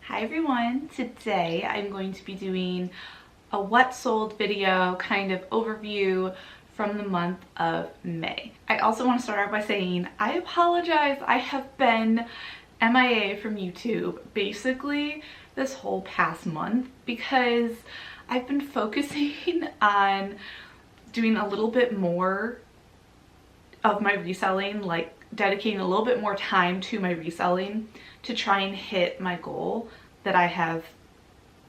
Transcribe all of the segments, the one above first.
Hi everyone, today I'm going to be doing a what sold video kind of overview from the month of May. I also want to start out by saying I apologize. I have been MIA from YouTube basically this whole past month because I've been focusing on doing a little bit more of my reselling, like dedicating a little bit more time to my reselling to try and hit my goal that I have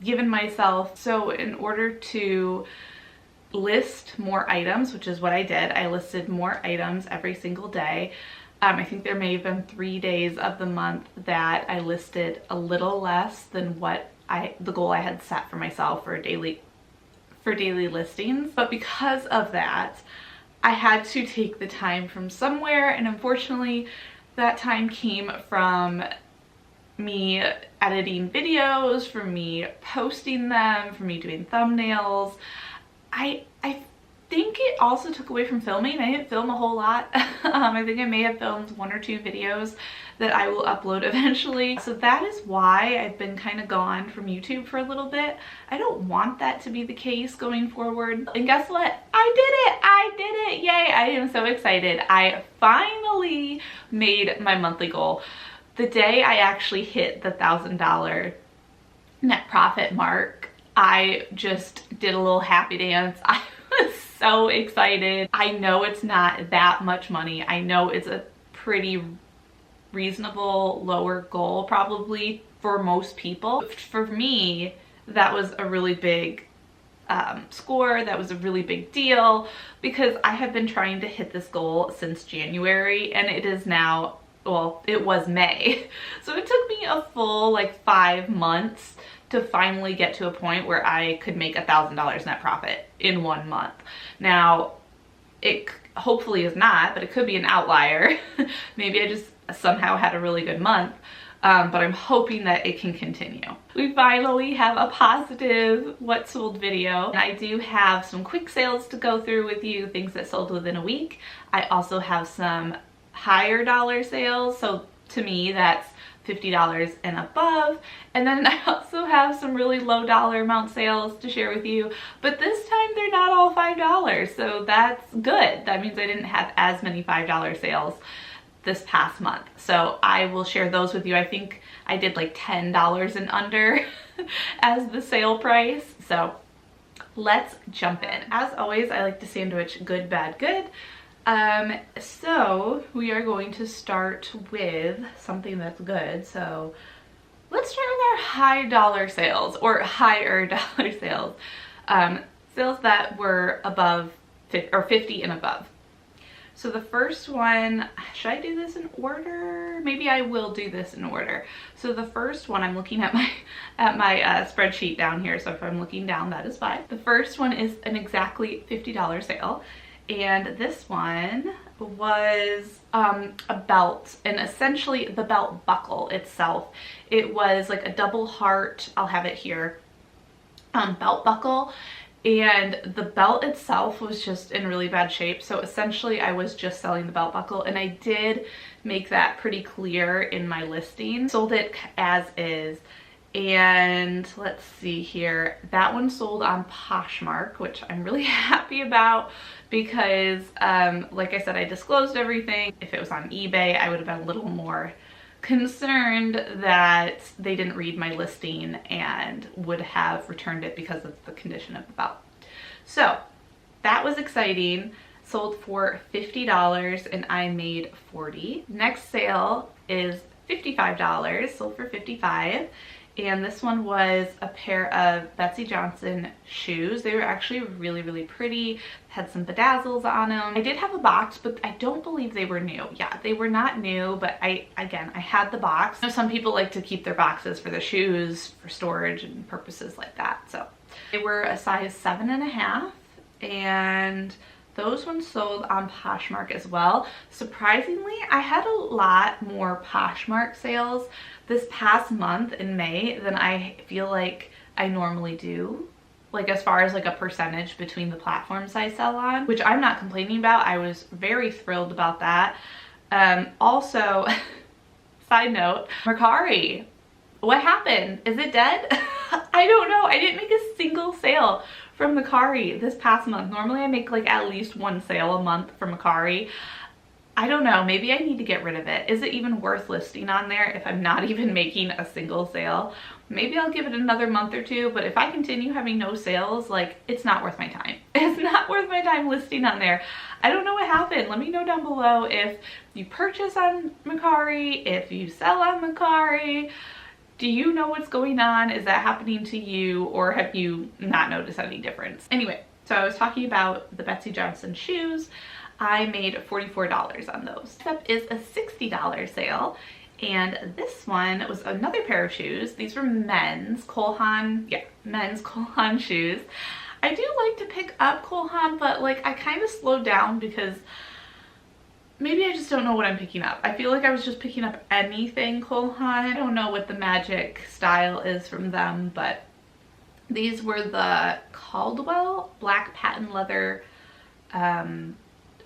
given myself. So in order to list more items, which is what I did, I listed more items every single day. I think there may have been 3 days of the month that I listed a little less than what the goal I had set for myself for daily listings. But because of that, I had to take the time from somewhere, and unfortunately that time came from me editing videos, from me posting them, from me doing thumbnails. I think it also took away from filming. I didn't film a whole lot. I think I may have filmed 1 or 2 videos that I will upload eventually. So that is why I've been kind of gone from YouTube for a little bit. I don't want that to be the case going forward. And guess what? I did it! Yay! I am so excited. I finally made my monthly goal. The day I actually hit the $1,000 net profit mark, I just did a little happy dance. I was so excited. I know it's not that much money. I know it's a pretty reasonable lower goal probably for most people. For me, that was a really big score. That was a really big deal because I have been trying to hit this goal since January, and it is now, well, it was May. So it took me a full like 5 months to finally get to a point where I could make $1,000 net profit in 1 month. Now, it hopefully is not, but it could be an outlier. Maybe I just somehow had a really good month, but I'm hoping that it can continue. We finally have a positive what sold video. I do have some quick sales to go through with you, things that sold within a week. I also have some higher dollar sales, so to me that's $50 and above, and then I also have some really low dollar amount sales to share with you, but this time they're not all $5, so that's good. That means I didn't have as many $5 sales this past month, so I will share those with you. I think I did like $10 and under as the sale price, so let's jump in. As always, I like to sandwich good, bad, good. So we are going to start with something that's good. So let's start with our high dollar sales, or higher dollar sales, sales that were above 50 and above. So the first one, should I do this in order? Maybe I will do this in order. So the first one, I'm looking at my spreadsheet down here. So if I'm looking down, that is fine. The first one is an exactly $50 sale. And this one was a belt, and essentially the belt buckle itself. It was like a double heart, I'll have it here, belt buckle, and the belt itself was just in really bad shape. So essentially I was just selling the belt buckle, and I did make that pretty clear in my listing. Sold it as is. And let's see here, that one sold on Poshmark, which I'm really happy about because like I said, I disclosed everything. If it was on eBay, I would have been a little more concerned that they didn't read my listing and would have returned it because of the condition of the belt. So that was exciting. Sold for $50 and I made $40. Next sale is $55, sold for $55. And this one was a pair of Betsy Johnson shoes. They were actually really, really pretty, had some bedazzles on them. I did have a box, but I don't believe they were new. Yeah, they were not new, but I had the box. I know some people like to keep their boxes for the shoes, for storage and purposes like that. So they were a size 7.5, and those ones sold on Poshmark as well. Surprisingly, I had a lot more Poshmark sales this past month in May than I feel like I normally do. Like as far as like a percentage between the platforms I sell on, which I'm not complaining about. I was very thrilled about that. Also, side note, Mercari What happened? Is it dead? I don't know. I didn't make a single sale from Mercari this past month. Normally I make like at least one sale a month from Mercari. I don't know, maybe I need to get rid of it. Is it even worth listing on there if I'm not even making a single sale? Maybe I'll give it another month or two, but if I continue having no sales, like, it's not worth my time. It's not worth my time listing on there. I don't know what happened. Let me know down below if you purchase on Mercari, if you sell on Mercari. Do you know what's going on? Is that happening to you, or have you not noticed any difference? Anyway, so I was talking about the Betsy Johnson shoes. I made $44 on those. Next up is a $60 sale, and this one was another pair of shoes. These were men's Cole Haan, men's Cole Haan shoes. I do like to pick up Cole Haan, but like I kind of slowed down because maybe I just don't know what I'm picking up. I feel like I was just picking up anything Cole Haan. I don't know what the magic style is from them, but these were the Caldwell black patent leather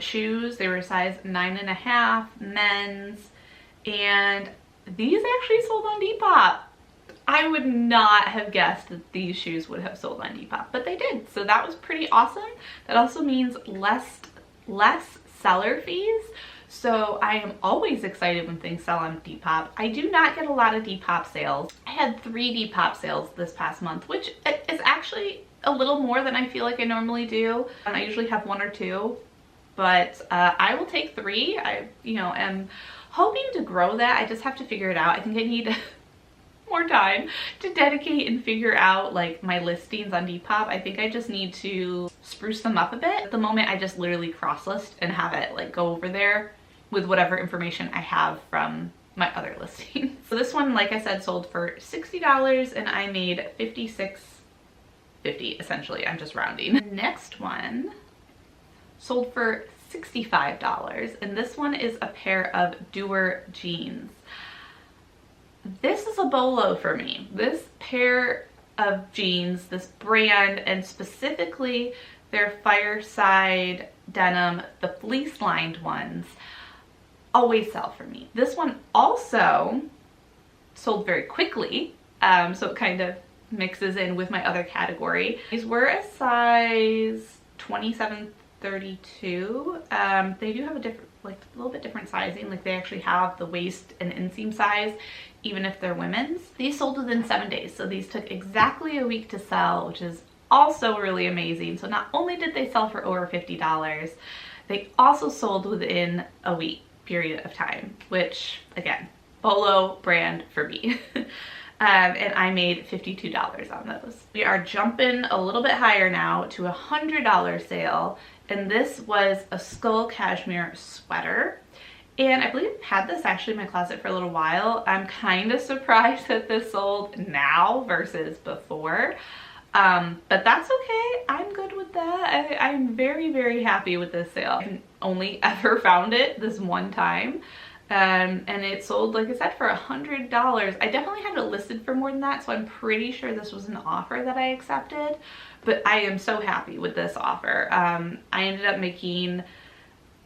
shoes. They were size 9.5 men's, and these actually sold on Depop. I would not have guessed that these shoes would have sold on Depop, but they did, so that was pretty awesome. That also means less seller fees, so I am always excited when things sell on Depop. I do not get a lot of Depop sales. I had 3 Depop sales this past month, which is actually a little more than I feel like I normally do. I usually have 1 or 2. But I will take 3. I, am hoping to grow that. I just have to figure it out. I think I need more time to dedicate and figure out like my listings on Depop. I think I just need to spruce them up a bit. At the moment, I just literally cross list and have it like go over there with whatever information I have from my other listings. So this one, like I said, sold for $60 and I made $56.50 essentially. I'm just rounding. The next one sold for $65, and this one is a pair of Doer jeans. This is a BOLO for me. This pair of jeans, this brand, and specifically their Fireside denim, the fleece lined ones, always sell for me. This one also sold very quickly, so it kind of mixes in with my other category. These were a size 27-32. They do have a different, like a little bit different sizing. Like they actually have the waist and inseam size, even if they're women's. These sold within 7 days, so these took exactly a week to sell, which is also really amazing. So not only did they sell for over $50, they also sold within a week period of time, which again, BOLO brand for me. And I made $52 on those. We are jumping a little bit higher now to a $100 sale, and this was a skull cashmere sweater. And I believe I've had this actually in my closet for a little while. I'm kind of surprised that this sold now versus before. But that's okay. I'm good with that. I'm very, very happy with this sale. I've only ever found it this one time. And it sold, like I said, for $100. I definitely had it listed for more than that, so I'm pretty sure this was an offer that I accepted, but I am so happy with this offer. I ended up making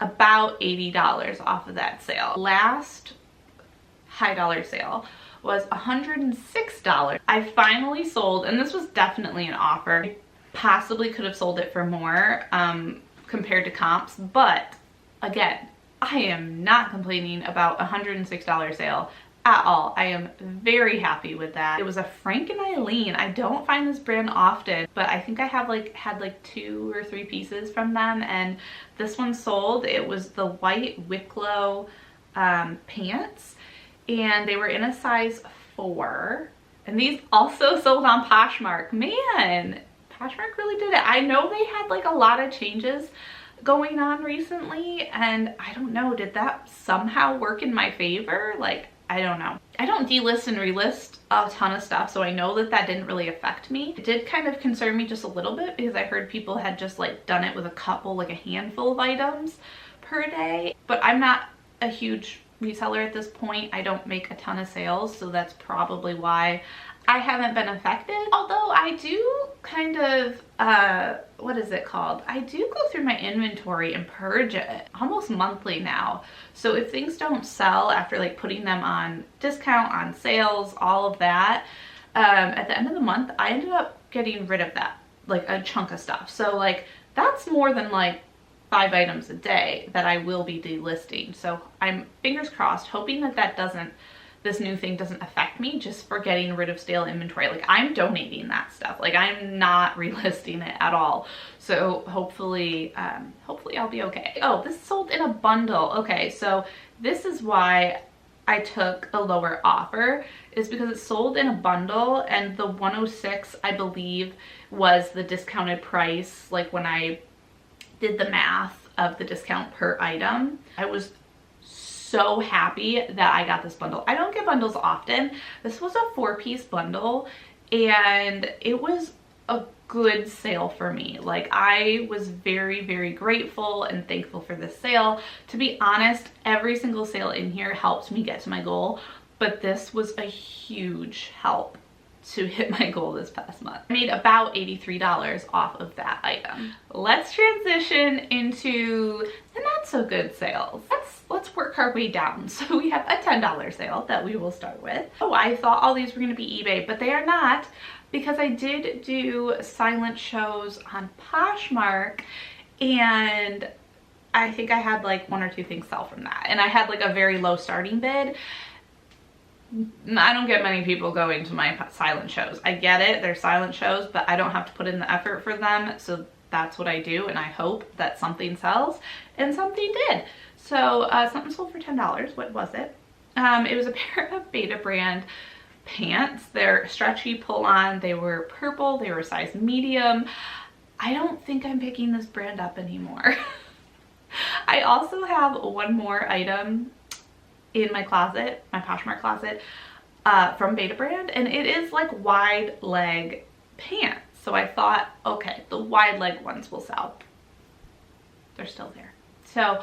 about $80 off of that sale. Last high dollar sale was $106. I finally sold, and this was definitely an offer. I possibly could have sold it for more compared to comps, but again, I am not complaining about a $106 sale at all. I am very happy with that. It was a Frank and Eileen. I don't find this brand often, but I think I have had like 2 or 3 pieces from them, and this one sold. It was the white Wicklow pants, and they were in a size 4, and these also sold on Poshmark. Man, Poshmark really did it. I know they had like a lot of changes going on recently, and I don't know, did that somehow work in my favor? Like, I don't know. I don't delist and relist a ton of stuff, so I know that that didn't really affect me. It did kind of concern me just a little bit because I heard people had just like done it with a couple, like a handful of items per day, but I'm not a huge reseller at this point. I don't make a ton of sales, so that's probably why I haven't been affected, although I do kind of, what is it called? I do go through my inventory and purge it almost monthly now. So if things don't sell after like putting them on discount, on sales, all of that, at the end of the month, I ended up getting rid of that, like a chunk of stuff. So like that's more than like 5 items a day that I will be delisting. So I'm fingers crossed, hoping that this new thing doesn't affect me just for getting rid of stale inventory. Like I'm donating that stuff. Like I'm not relisting it at all. So hopefully, hopefully I'll be okay. Oh, this sold in a bundle. Okay, so this is why I took a lower offer, is because it sold in a bundle, and the 106, I believe, was the discounted price. Like when I did the math of the discount per item, I was so happy that I got this bundle. I don't get bundles often. This was a 4-piece bundle, and it was a good sale for me. Like I was very, very grateful and thankful for this sale. To be honest, every single sale in here helped me get to my goal, but this was a huge help to hit my goal this past month. I made about $83 off of that item. Let's transition into the not so good sales. Let's work our way down. So we have a $10 sale that we will start with. Oh, I thought all these were gonna be eBay, but they are not, because I did do silent shows on Poshmark, and I think I had like 1 or 2 things sell from that. And I had like a very low starting bid. I don't get many people going to my silent shows. I get it, they're silent shows, but I don't have to put in the effort for them. So that's what I do, and I hope that something sells, and something did. So something sold for $10. What was it? It was a pair of Beta brand pants. They're stretchy pull-on. They were purple. They were size medium. I don't think I'm picking this brand up anymore. I also have one more item in my closet, my Poshmark closet, from Beta brand, and it is like wide leg pants. So I thought, okay, the wide leg ones will sell. They're still there. So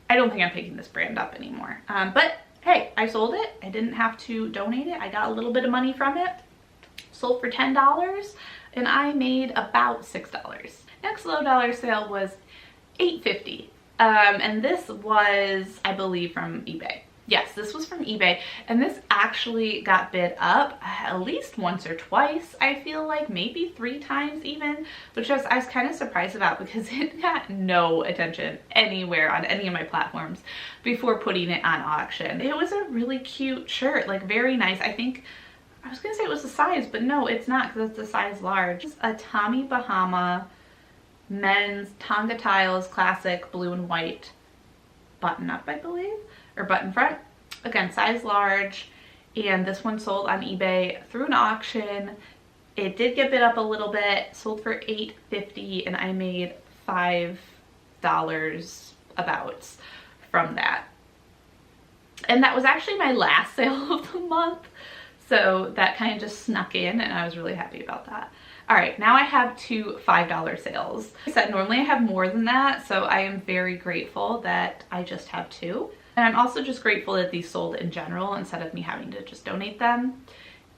I don't think I'm picking this brand up anymore. But hey, I sold it. I didn't have to donate it. I got a little bit of money from it. Sold for $10, and I made about $6. Next low dollar sale was $8.50. And this was, I believe, from eBay. Yes, this was from eBay, and this actually got bid up at least once or twice. I feel like maybe 3 times even, which I was kind of surprised about, because it got no attention anywhere on any of my platforms before putting it on auction. It was a really cute shirt, like very nice. I think, I was gonna say it was a size, but no, it's not, because it's a size large. It's a Tommy Bahama men's Tonga Tiles classic blue and white button up, I believe, or button front. Again, size large, and this one sold on eBay through an auction. It did get bid up a little bit, sold for $8.50, and I made $5 about from that. And that was actually my last sale of the month, so that kind of just snuck in, and I was really happy about that. All right, now I have 2 $5 sales. Like I said, normally I have more than that, so I am very grateful that I just have 2. And I'm also just grateful that these sold in general, instead of me having to just donate them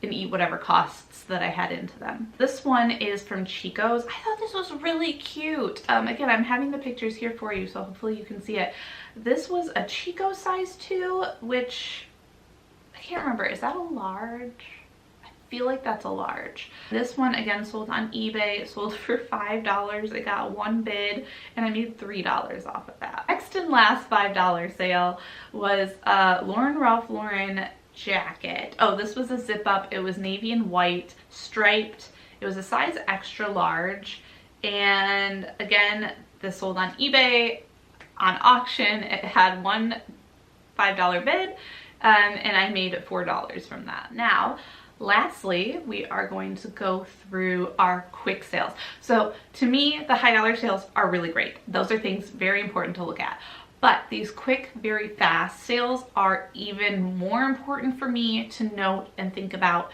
and eat whatever costs that I had into them. This one is from Chico's. I thought this was really cute. Again, I'm having the pictures here for you, so hopefully you can see it. This was a Chico size 2, which I can't remember. Is that a large? I feel like that's a large. This one, again, sold on eBay. It sold for $5. It got 1 bid, and I made $3 off of that. Next and last $5 sale was Ralph Lauren jacket. Oh, this was a zip up. It was navy and white, striped. It was a size extra large, and again, this sold on eBay. On auction, it had 1 $5 bid, and I made $4 from that. Now, lastly, we are going to go through our quick sales. So to me, the high dollar sales are really great. Those are things very important to look at. But these quick, very fast sales are even more important for me to note and think about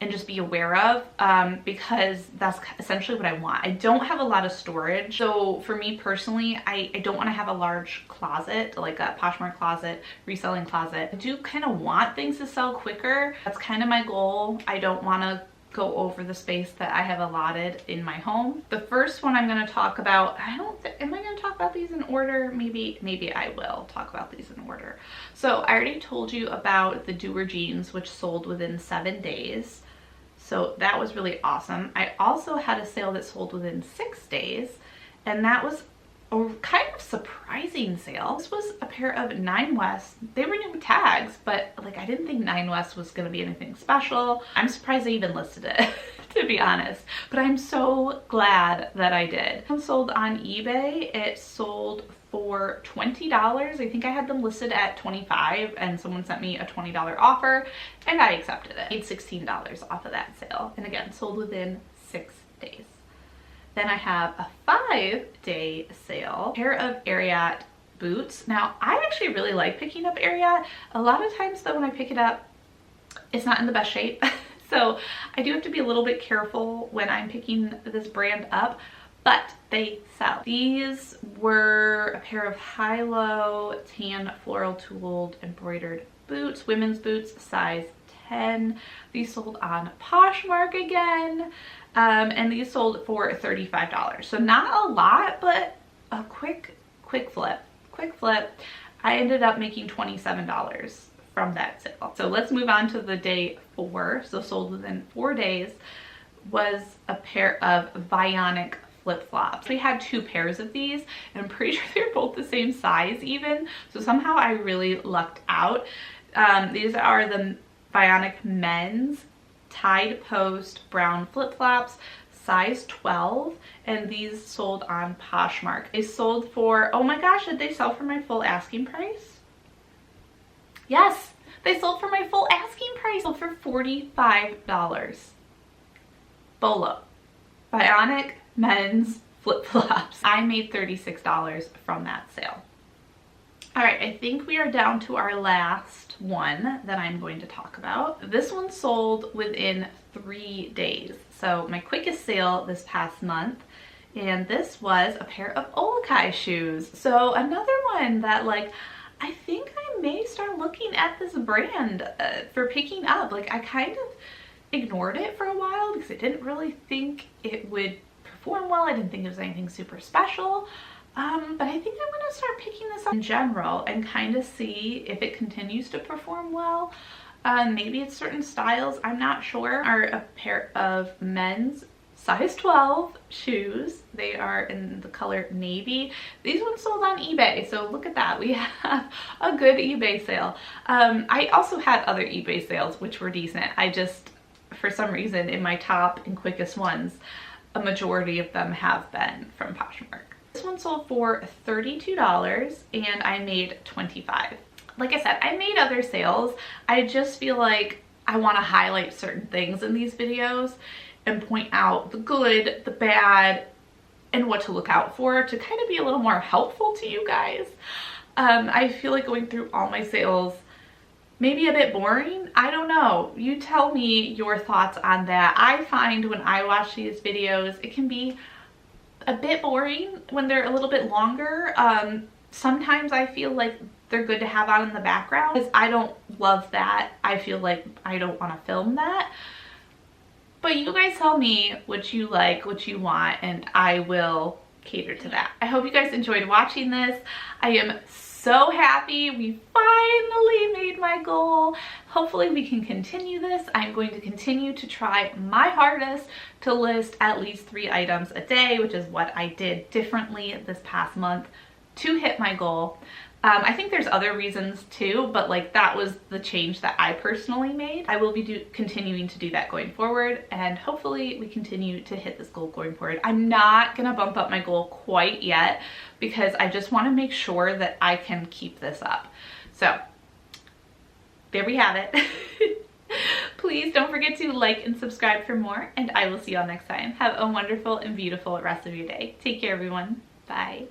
and just be aware of, because that's essentially what I want. I don't have a lot of storage. So for me personally, I don't want to have a large closet, like a Poshmark closet, reselling closet. I do kind of want things to sell quicker. That's kind of my goal. I don't want to go over the space that I have allotted in my home. The first one I'm going to talk about, am I going to talk about these in order? Maybe I will talk about these in order. So I already told you about the Doer jeans, which sold within 7 days. So that was really awesome. I also had a sale that sold within 6 days, and that was a kind of surprising sale. This was a pair of 9 West. They were new tags, but like I didn't think 9 West was gonna be anything special. I'm surprised I even listed it, to be honest, but I'm so glad that I did. It sold on eBay. It sold for $20. I think I had them listed at $25, and someone sent me a $20 offer, and I accepted it. I made $16 off of that sale, and again, sold within 6 days. Then I have a 5-day sale, pair of Ariat boots. Now, I actually really like picking up Ariat. A lot of times though, when I pick it up, it's not in the best shape. So I do have to be a little bit careful when I'm picking this brand up, but they sell. These were a pair of high-low tan floral tooled embroidered boots, women's boots, size 10. These sold on Poshmark again. And these sold for $35. So not a lot, but a quick flip. I ended up making $27 from that sale. So let's move on to the day 4. So sold within 4 days was a pair of Bionic flip-flops. We had 2 pairs of these, and I'm pretty sure they're both the same size even. So somehow I really lucked out. These are the Bionic men's tide post brown flip-flops, size 12, and these sold on Poshmark. They sold for, oh my gosh, did they sell for my full asking price? Yes, they sold for my full asking price, sold for $45. BOLO, Bionic men's flip-flops. I made $36 from that sale. All right, I think we are down to our last one that I'm going to talk about. This one sold within 3 days. So my quickest sale this past month, and this was a pair of Olokai shoes. So another one that like, I think I may start looking at this brand for picking up. Like I kind of ignored it for a while because I didn't really think it would perform well. I didn't think it was anything super special. But I think I'm gonna start picking this up in general and kind of see if it continues to perform well. Maybe it's certain styles, I'm not sure. Are a pair of men's size 12 shoes. They are in the color navy. These ones sold on eBay, so look at that. We have a good eBay sale. I also had other eBay sales which were decent. I just, for some reason, in my top and quickest ones, a majority of them have been from Poshmark. This one sold for $32 and I made $25. Like I said, I made other sales. I just feel like I want to highlight certain things in these videos and point out the good, the bad, and what to look out for to kind of be a little more helpful to you guys. I feel like going through all my sales may be a bit boring. I don't know. You tell me your thoughts on that. I find when I watch these videos, it can be a bit boring when they're a little bit longer. Sometimes I feel like they're good to have on in the background because I don't love that. I feel like I don't want to film that. But you guys tell me what you like, what you want, and I will cater to that. I hope you guys enjoyed watching this. I am so happy we finally made my goal. Hopefully we can continue this. I'm going to continue to try my hardest to list at least 3 items a day, which is what I did differently this past month to hit my goal. I think there's other reasons too, but like that was the change that I personally made. I will be continuing to do that going forward, and hopefully we continue to hit this goal going forward. I'm not gonna bump up my goal quite yet because I just want to make sure that I can keep this up. So there we have it. Please don't forget to like and subscribe for more, and I will see y'all next time. Have a wonderful and beautiful rest of your day. Take care, everyone. Bye.